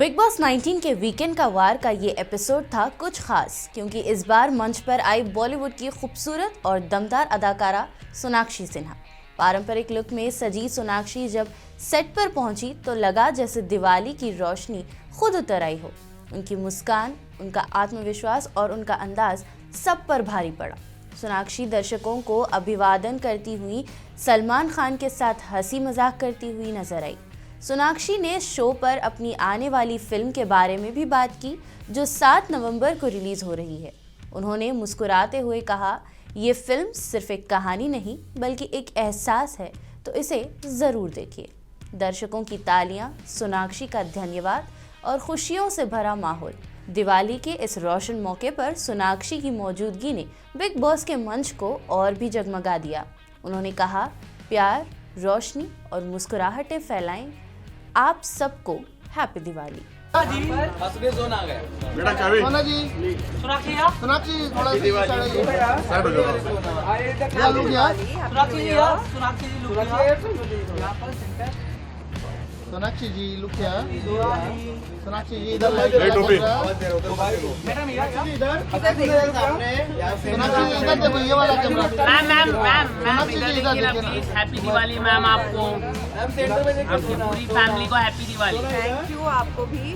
Big boss 19 के weekend का वार का ये एपिसोड था कुछ खास, क्योंकि इस बार मंच पर आई बॉलीवुड की खूबसूरत और दमदार अदाकारा सोनाक्षी सिन्हा। पारंपरिक लुक में सजी सोनाक्षी जब सेट पर पहुंची तो लगा जैसे दिवाली की रोशनी खुद उतर आई हो। उनकी मुस्कान, उनका आत्मविश्वास और उनका अंदाज सब पर भारी पड़ा। सोनाक्षी दर्शकों को अभिवादन करती हुई सलमान खान के साथ हंसी मजाक करती हुई नजर आई। सोनाक्षी ने शो पर अपनी आने वाली फिल्म के बारे में भी बात की, जो 7 नवंबर को रिलीज हो रही है। उन्होंने मुस्कुराते हुए कहा, ये फिल्म सिर्फ एक कहानी नहीं बल्कि एक एहसास है, तो इसे ज़रूर देखिए। दर्शकों की तालियां, सोनाक्षी का धन्यवाद और खुशियों से भरा माहौल। दिवाली के इस रोशन मौके पर सोनाक्षी की मौजूदगी ने बिग बॉस के मंच को और भी जगमगा दिया। उन्होंने कहा, प्यार, रोशनी और मुस्कुराहटें फैलाएं। आप सबको हैप्पी दिवाली। जोन आ गया बेटा चाबी सोना जी, सोनाक्षी थोड़ा साइड हो जाओ। लुक यार, सोनाक्षी जी लुक यार, सोनाक्षी जी इधर ये टोपी। सोनाक्षी जी इधर देखो, ये वाला कैमरा। मैम इधर देखिए ना प्लीज। हैप्पी दिवाली मैम, आपको आपकी पूरी फैमिली को हैप्पी दिवाली। थैंक यू, आपको भी।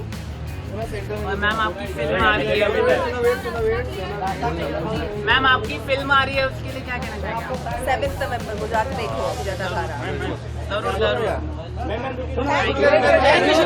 और मैम आपकी फिल्म आ रही है, मैम आपकी फिल्म आ रही है, उसके लिए क्या कहना चाहेंगे? 7 नवंबर को जाकर देखो जटाधारा। जरूर जरूर। Thank you.